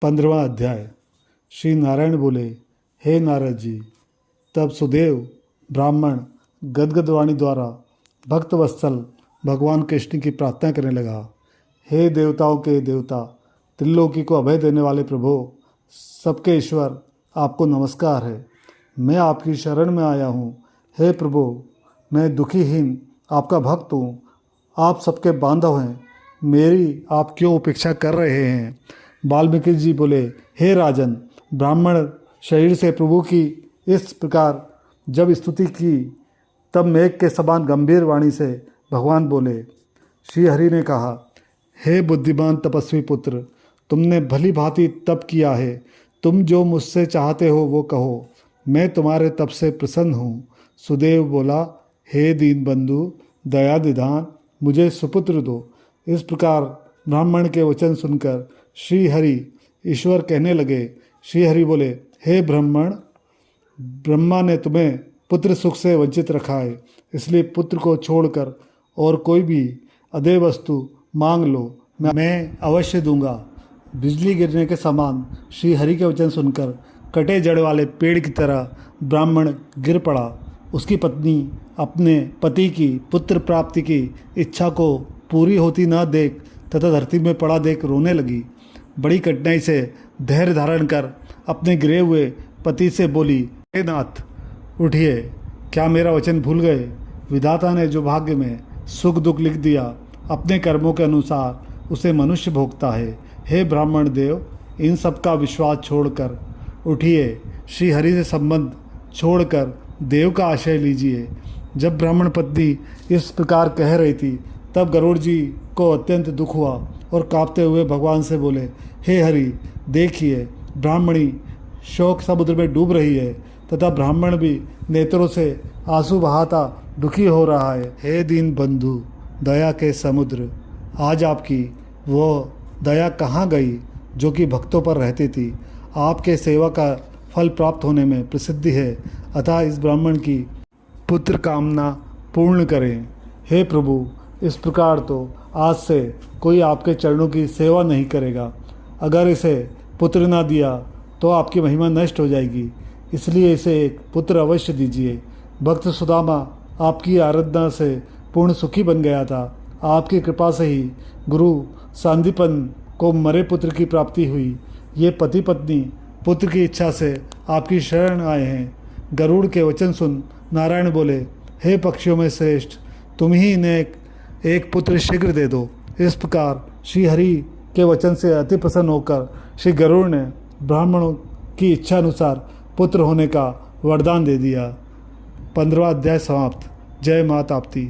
15वां अध्याय। श्री नारायण बोले, हे नारद जी। तब सुदेव ब्राह्मण गदगद वाणी द्वारा भक्त वत्सल भगवान कृष्ण की प्रार्थना करने लगा। हे देवताओं के देवता, त्रिलोकी को अभय देने वाले प्रभु, सबके ईश्वर, आपको नमस्कार है। मैं आपकी शरण में आया हूँ। हे प्रभु, मैं दुखीहीन आपका भक्त हूँ। आप सबके बांधव हैं, मेरी आप क्यों उपेक्षा कर रहे हैं? वाल्मीकि जी बोले, हे राजन, ब्राह्मण शरीर से प्रभु की इस प्रकार जब स्तुति की, तब मेघ के समान गंभीर वाणी से भगवान बोले। श्री हरि ने कहा, हे बुद्धिमान तपस्वी पुत्र, तुमने भली भांति तप किया है। तुम जो मुझसे चाहते हो वो कहो, मैं तुम्हारे तप से प्रसन्न हूँ। सुदेव बोला, हे दीन बंधु, दया निधान, मुझे सुपुत्र दो। इस प्रकार ब्राह्मण के वचन सुनकर श्री हरि ईश्वर कहने लगे। श्री हरि बोले, हे ब्राह्मण, ब्रह्मा ने तुम्हें पुत्र सुख से वंचित रखा है, इसलिए पुत्र को छोड़कर और कोई भी अदेय वस्तु मांग लो, मैं अवश्य दूंगा। बिजली गिरने के समान श्री हरि के वचन सुनकर कटे जड़ वाले पेड़ की तरह ब्राह्मण गिर पड़ा। उसकी पत्नी अपने पति की पुत्र प्राप्ति की इच्छा को पूरी होती न देख तथा धरती में पड़ा देख रोने लगी। बड़ी कठिनाई से धैर्य धारण कर अपने गिरे हुए पति से बोली, हे नाथ, उठिए, क्या मेरा वचन भूल गए? विधाता ने जो भाग्य में सुख दुख लिख दिया, अपने कर्मों के अनुसार उसे मनुष्य भोगता है। हे ब्राह्मण देव, इन सब का विश्वास छोड़कर उठिए, श्री हरि से संबंध छोड़कर देव का आश्रय लीजिए। जब ब्राह्मण पत्नी इस प्रकार कह रही थी, तब गरुड़ जी को अत्यंत दुख हुआ और कांपते हुए भगवान से बोले, हे हरि, देखिए, ब्राह्मणी शोक समुद्र में डूब रही है तथा ब्राह्मण भी नेत्रों से आंसू बहाता दुखी हो रहा है। हे दीन बंधु, दया के समुद्र, आज आपकी वो दया कहाँ गई जो कि भक्तों पर रहती थी? आपके सेवा का फल प्राप्त होने में प्रसिद्धि है, अतः इस ब्राह्मण की पुत्र कामना पूर्ण करें। हे प्रभु, इस प्रकार तो आज से कोई आपके चरणों की सेवा नहीं करेगा। अगर इसे पुत्र ना दिया तो आपकी महिमा नष्ट हो जाएगी, इसलिए इसे एक पुत्र अवश्य दीजिए। भक्त सुदामा आपकी आराधना से पूर्ण सुखी बन गया था। आपकी कृपा से ही गुरु सांदीपन को मरे पुत्र की प्राप्ति हुई। ये पति पत्नी पुत्र की इच्छा से आपकी शरण आए हैं। गरुड़ के वचन सुन नारायण बोले, हे पक्षियों में श्रेष्ठ, तुम ही इन्हें एक पुत्र शीघ्र दे दो। इस प्रकार श्री हरि के वचन से अति प्रसन्न होकर श्री गरुड़ ने ब्राह्मणों की इच्छा अनुसार पुत्र होने का वरदान दे दिया। 15वां अध्याय समाप्त। जय माता ताप्ती।